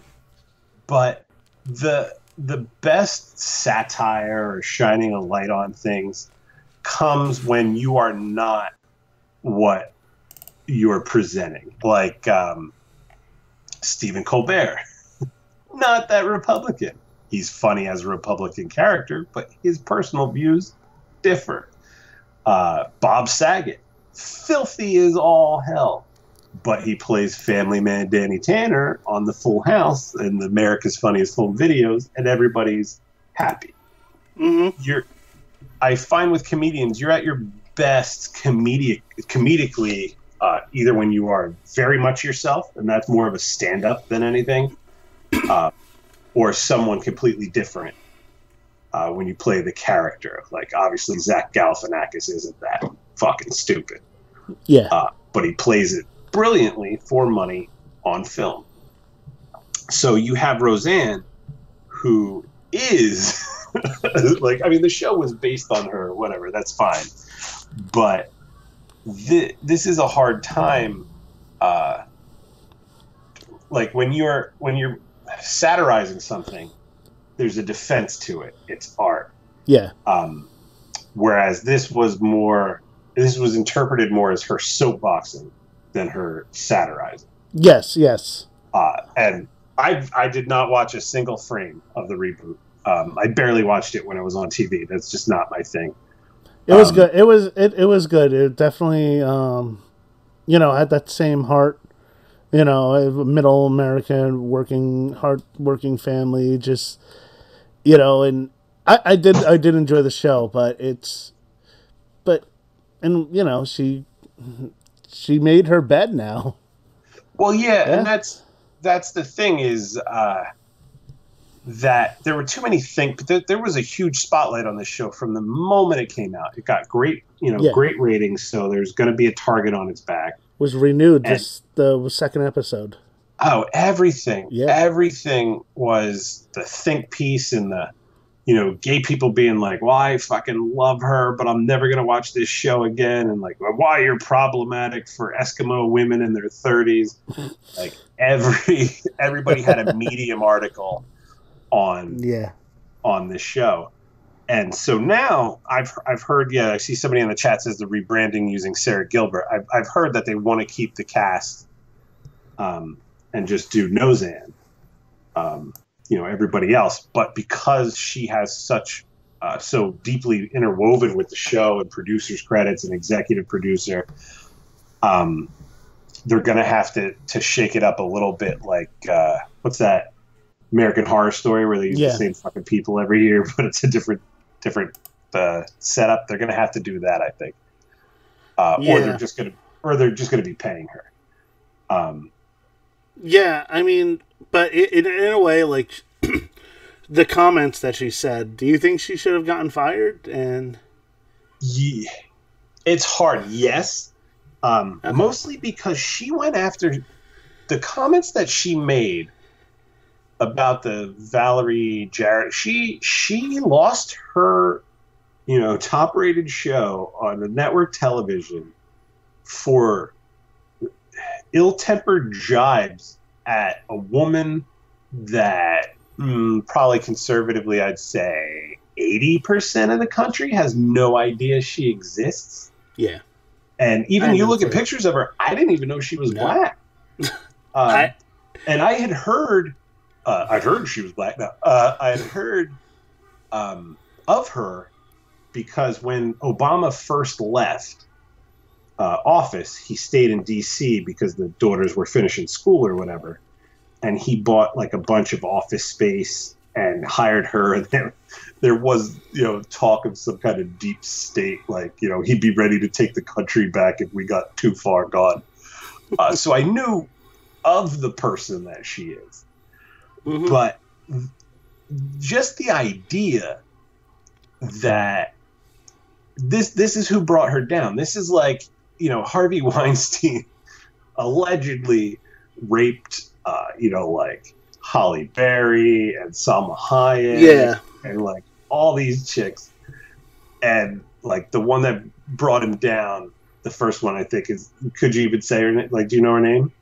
but the best satire or shining a light on things comes when you are not what you're presenting. Like Stephen Colbert, not that Republican. He's funny as a Republican character, but his personal views differ. Bob Saget, filthy as all hell, but he plays family man Danny Tanner on the Full House and America's Funniest Home Videos, and everybody's happy. Mm-hmm. I find with comedians, you're at your best comedically either when you are very much yourself, and that's more of a stand-up than anything, or someone completely different when you play the character. Like, obviously, Zach Galifianakis isn't that fucking stupid. Yeah. But he plays it brilliantly for money on film. So you have Roseanne, who is the show was based on her, whatever, that's fine. But this is a hard time. Like when you're satirizing something, there's a defense to it. It's art. Yeah. Whereas this was interpreted more as her soapboxing than her satirizing. Yes. And I did not watch a single frame of the reboot. I barely watched it when it was on TV. That's just not my thing. It was good. It was good. It definitely, had that same heart. Middle American working family. Just, and I did enjoy the show, but she made her bed now. Well, yeah. And that's the thing is that there were too many things. But there was a huge spotlight on this show from the moment it came out. It got great ratings, so there's going to be a target on its back. Was renewed the second episode. Oh, everything. Yeah. Everything was the think piece and the, gay people being like, well, I fucking love her, but I'm never going to watch this show again. And like, why you're problematic for Eskimo women in their 30s. Like everybody had a Medium article on this show. And so now I've heard, I see somebody in the chat says the rebranding using Sarah Gilbert. I've heard that they want to keep the cast and just do Nozan, everybody else. But because she has such so deeply interwoven with the show and producer's credits and executive producer, they're going to have to shake it up a little bit. Like, what's that American Horror Story where they use the same fucking people every year, but it's a different setup. They're going to have to do that, I think, or they're just going to be paying her. Yeah, I mean, but in a way, like the comments that she said, do you think she should have gotten fired? And it's hard. Yes, mostly because she went after the comments that she made about the Valerie Jarrett. She lost her, top-rated show on the network television for ill-tempered jibes at a woman that probably conservatively, I'd say 80% of the country has no idea she exists. Yeah. And even you look at pictures of her, I didn't even know she was black. And I had heard, I'd heard she was black. No, I had heard of her because when Obama first left office, he stayed in D.C. because the daughters were finishing school or whatever. And he bought like a bunch of office space and hired her. And there was, talk of some kind of deep state, like, he'd be ready to take the country back if we got too far gone. So I knew of the person that she is. Mm-hmm. But just the idea that this is who brought her down. This is like, Harvey Weinstein allegedly raped, like Holly Berry and Salma Hayek, and like all these chicks, and like the one that brought him down, the first one I think is. Could you even say her name? Like, do you know her name?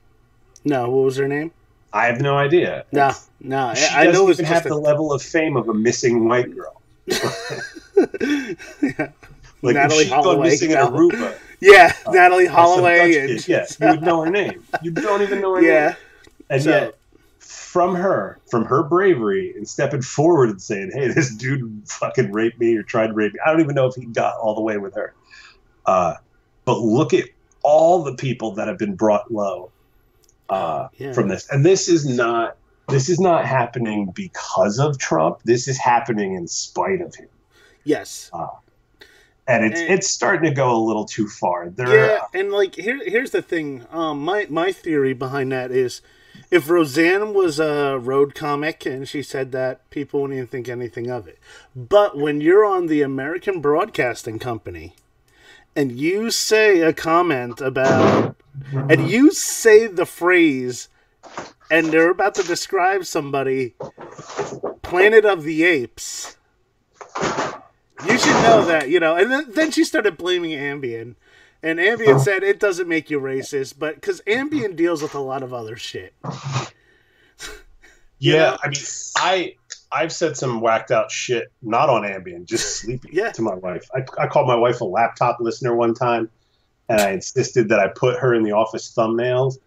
No, what was her name? I have no idea. No. She I know doesn't even have the level of fame of a missing white girl. Yeah. Like Natalie if she'd gone missing in Aruba. Yeah, Natalie Holloway. And you would know her name. You don't even know her name. And yet, from her bravery and stepping forward and saying, hey, this dude fucking raped me or tried to rape me. I don't even know if he got all the way with her. But look at all the people that have been brought low from this. And this is not happening because of Trump. This is happening in spite of him. Yes. And it's starting to go a little too far. And like here's the thing. My theory behind that is, if Roseanne was a road comic and she said that, people wouldn't even think anything of it. But when you're on the American Broadcasting Company and you say a comment about, and you say the phrase, and they're about to describe somebody, Planet of the Apes. You should know that, And then she started blaming Ambien. And Ambien said it doesn't make you racist, but because Ambien deals with a lot of other shit. Yeah, I mean, I've said some whacked out shit, not on Ambien, just sleeping to my wife. I called my wife a laptop listener one time, and I insisted that I put her in the office thumbnails,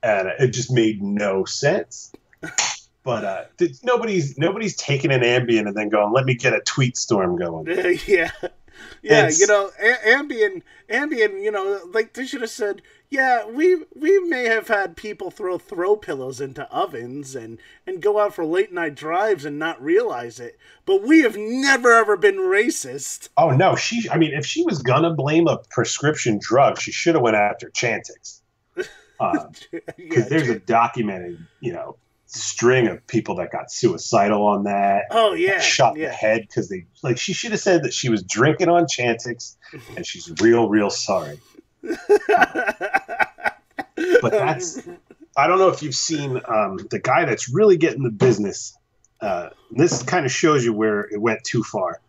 and it just made no sense. But nobody's taking an Ambien and then going, let me get a tweet storm going. Yeah, Ambien, like they should have said, we may have had people throw pillows into ovens and go out for late night drives and not realize it, but we have never ever been racist. Oh no, if she was gonna blame a prescription drug, she should have went after Chantix, because there's a documented, string of people that got suicidal on that. Oh yeah, shot in the head because she should have said that she was drinking on Chantix and she's real sorry. But I don't know if you've seen the guy that's really getting the business. This kind of shows you where it went too far.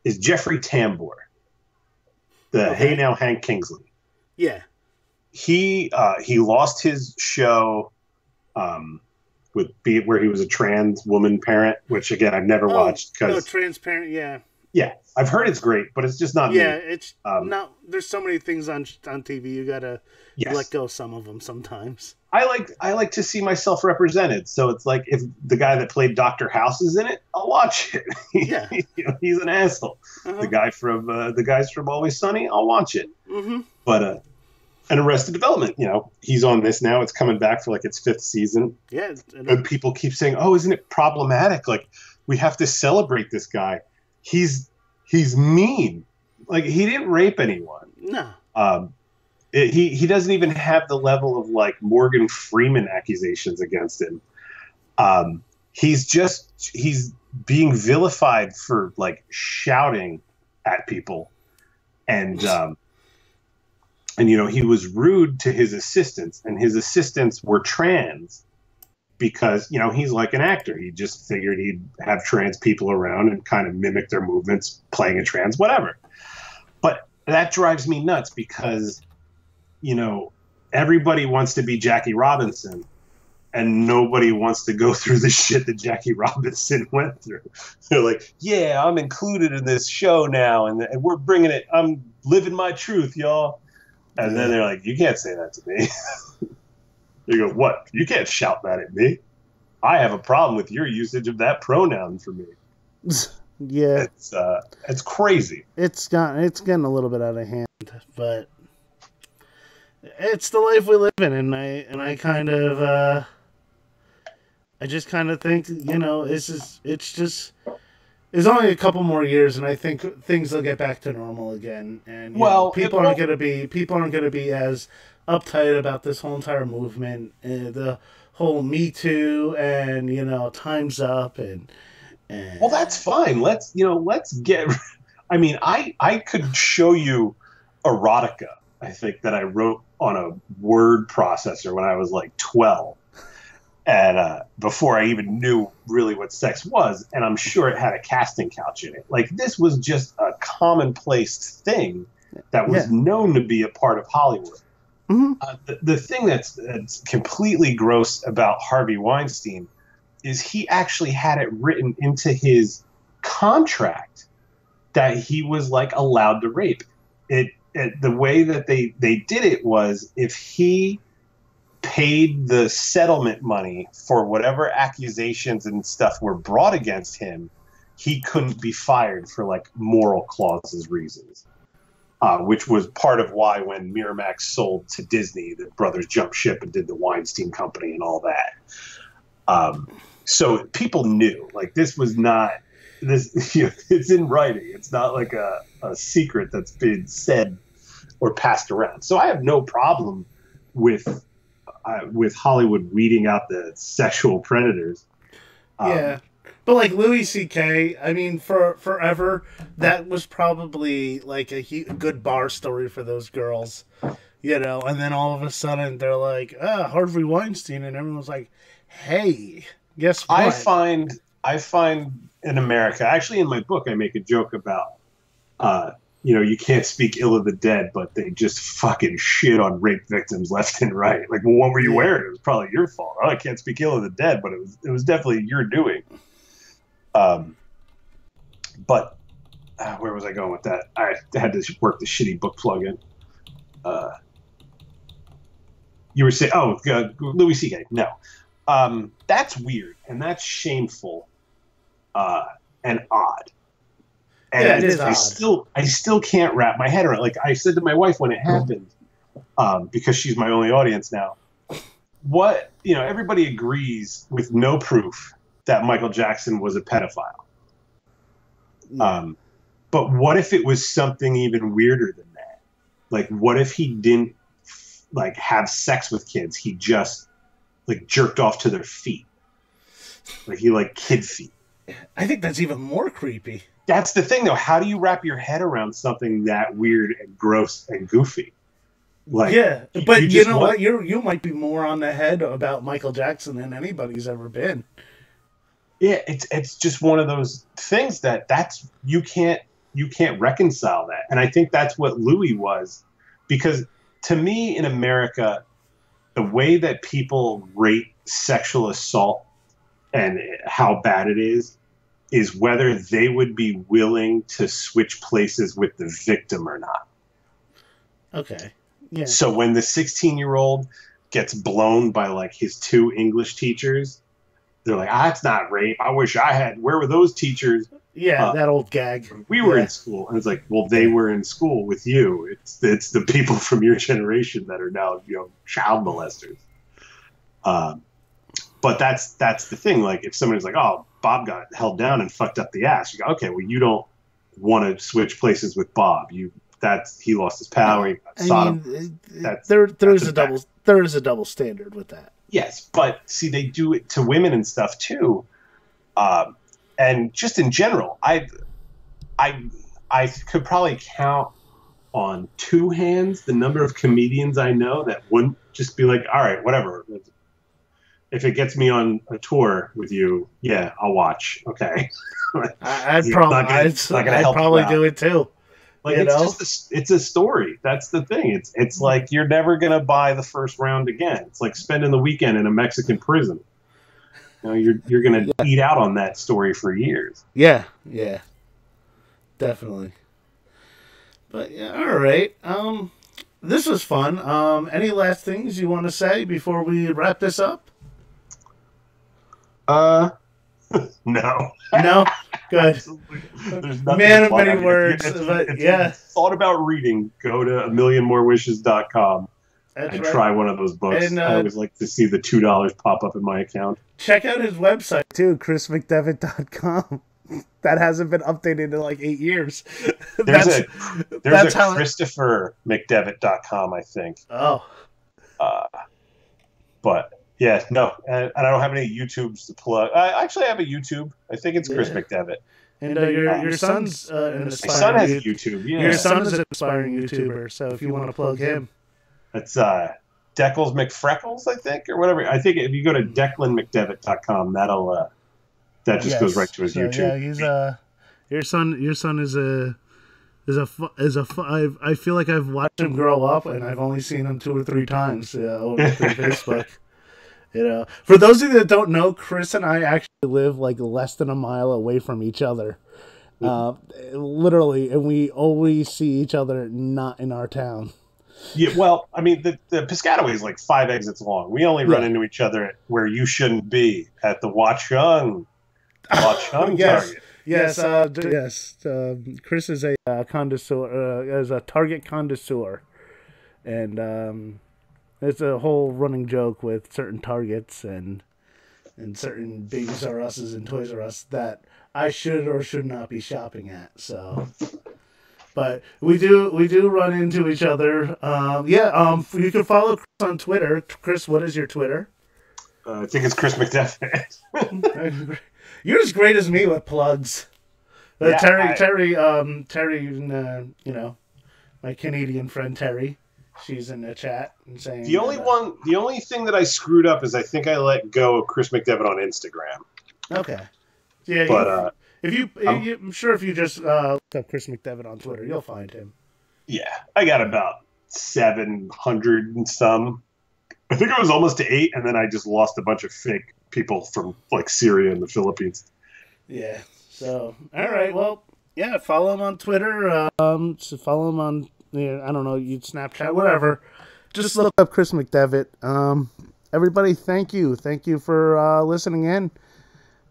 Is Jeffrey Tambor, the Hey Now Hank Kingsley? Yeah, he lost his show. Where he was a trans woman parent, which again I've never watched because transparent. Yeah, I've heard it's great, but it's just not me. It's not. There's so many things on TV. You gotta let go of some of them sometimes. I like to see myself represented. So it's like if the guy that played Dr. House is in it, I'll watch it. Yeah, he's an asshole. The guys from Always Sunny, I'll watch it. Mm-hmm. But and Arrested Development, he's on this now. It's coming back for like its 5th season. Yeah. And people keep saying, oh, isn't it problematic? Like, we have to celebrate this guy. He's mean. Like, he didn't rape anyone. No. He doesn't even have the level of like Morgan Freeman accusations against him. He's being vilified for like shouting at people. And he was rude to his assistants, and his assistants were trans because, he's like an actor. He just figured he'd have trans people around and kind of mimic their movements, playing a trans, whatever. But that drives me nuts because, everybody wants to be Jackie Robinson, and nobody wants to go through the shit that Jackie Robinson went through. They're like, yeah, I'm included in this show now, and we're bringing it. I'm living my truth, y'all. And then they're like, you can't say that to me. You go, what? You can't shout that at me. I have a problem with your usage of that pronoun for me. Yeah, it's crazy. It's getting a little bit out of hand, but it's the life we live in, and I kind of I just kind of think, you know, it's only a couple more years, and I think things will get back to normal again. And people aren't gonna be as uptight about this whole entire movement, the whole Me Too, and Time's Up, and well, that's fine. Let's get. I mean, I could show you erotica. I think that I wrote on a word processor when I was like 12. And before I even knew really what sex was, and I'm sure it had a casting couch in it. Like, this was just a commonplace thing that was known to be a part of Hollywood. Mm-hmm. The thing that's completely gross about Harvey Weinstein is he actually had it written into his contract that he was like allowed to rape. The way that they did it was, if he paid the settlement money for whatever accusations and stuff were brought against him, he couldn't be fired for like moral clauses reasons, which was part of why when Miramax sold to Disney, the brothers jumped ship and did the Weinstein Company and all that. So people knew, like, this was not this. It's in writing. It's not like a secret that's been said or passed around. So I have no problem with Hollywood weeding out the sexual predators. Yeah. But like Louis C.K., I mean, for forever, that was probably like a good bar story for those girls, and then all of a sudden they're like, Harvey Weinstein, and everyone's like, hey, guess what? I find in America, actually in my book, I make a joke about, you can't speak ill of the dead, but they just fucking shit on rape victims left and right. Like, well, what were you wearing? It was probably your fault. Oh, I can't speak ill of the dead, but it was definitely your doing. But where was I going with that? I had to work the shitty book plug-in. You were saying, Louis C.K. No. That's weird, and that's shameful and odd. And it is odd. I still can't wrap my head around. Like I said to my wife when it happened, because she's my only audience now. Everybody agrees with no proof that Michael Jackson was a pedophile. But what if it was something even weirder than that? Like, what if he didn't like have sex with kids? He just like jerked off to their feet. Like he like kid feet. I think that's even more creepy. That's the thing, though. How do you wrap your head around something that weird and gross and goofy? Like, yeah, but you know what? You might be more on the head about Michael Jackson than anybody's ever been. Yeah, it's just one of those things that's you can't reconcile that, and I think that's what Louis was, because to me in America, the way that people rate sexual assault and how bad it is whether they would be willing to switch places with the victim or not. Okay. Yeah. So when the 16-year-old gets blown by like his 2 English teachers, they're like, it's not rape. I wish I had. Where were those teachers? Yeah, that old gag. We were in school. And it's like, well, they were in school with you. It's the people from your generation that are now, child molesters. But that's the thing. Like, if somebody's like, oh, Bob got held down and fucked up the ass, you go, okay, well, you don't want to switch places with Bob. He lost his power. He got sodomized. There is a double standard with that. Yes, but see, they do it to women and stuff too, and just in general, I could probably count on 2 hands the number of comedians I know that wouldn't just be like, all right, whatever. If it gets me on a tour with you, yeah, I'll watch. Okay. I'd probably do it too. Like, it's a story. That's the thing. It's like you're never gonna buy the first round again. It's like spending the weekend in a Mexican prison. You're gonna eat out on that story for years. Yeah, definitely. But yeah, all right. This was fun. Any last things you want to say before we wrap this up? No. No? Good. There's nothing Man to of plug. many words, but if yeah. you thought about reading, go to amillionmorewishes.com That's and right. try one of those books. And, I always like to see the $2 pop up in my account. Check out his website, too, chrismcdevitt.com. That hasn't been updated in like 8 years. There's a how ChristopherMcDevitt.com, I think. Oh. But yeah, no, and I don't have any YouTubes to plug. I actually have a YouTube. I think it's Chris Mcdevitt. And your son's an my son has a YouTube. YouTube. Yeah, Your son is an aspiring YouTuber, so if you want to plug him, it's Deckles McFreckles, I think, or whatever. I think if you go to DeclanMcDevitt.com, that just goes right to his YouTube. Yeah, he's your son is a I feel like I've watched him grow up, and I've only seen him 2 or 3 times over through Facebook. You know, for those of you that don't know, Chris and I actually live like less than a mile away from each other, literally, and we always see each other not in our town. Yeah, well, I mean, the Piscataway is like 5 exits long. We only run into each other where you shouldn't be, at the Watchung Target. Yes. Chris is a connoisseur, is a Target connoisseur, and it's a whole running joke with certain Targets and certain Babies R Us's and Toys R Us that I should or should not be shopping at. So, but we do run into each other. You can follow Chris on Twitter. Chris, what is your Twitter? I think it's Chris Mcdevitt. You're as great as me with plugs. Terry, you know, my Canadian friend Terry, she's in the chat and saying the only thing that I screwed up is I think I let go of Chris Mcdevitt on Instagram. Okay. Yeah, but I'm sure if you just look up Chris Mcdevitt on Twitter, you'll find him. Yeah, I got about 700 and some. I think I was almost to 8, and then I just lost a bunch of fake people from like Syria and the Philippines. Yeah. So, all right. Well, yeah. Follow him on Twitter. Follow him on I don't know, Snapchat, whatever. Just look up Chris Mcdevitt. Everybody, thank you for listening in,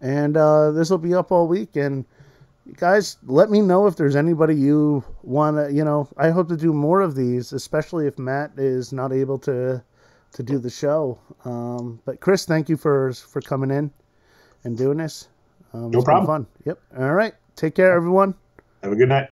and this will be up all week. And guys, let me know if there's anybody you want to. You know, I hope to do more of these, especially if Matt is not able to do the show. But Chris, thank you for coming in and doing this. No problem. Fun. Yep. All right. Take care, everyone. Have a good night.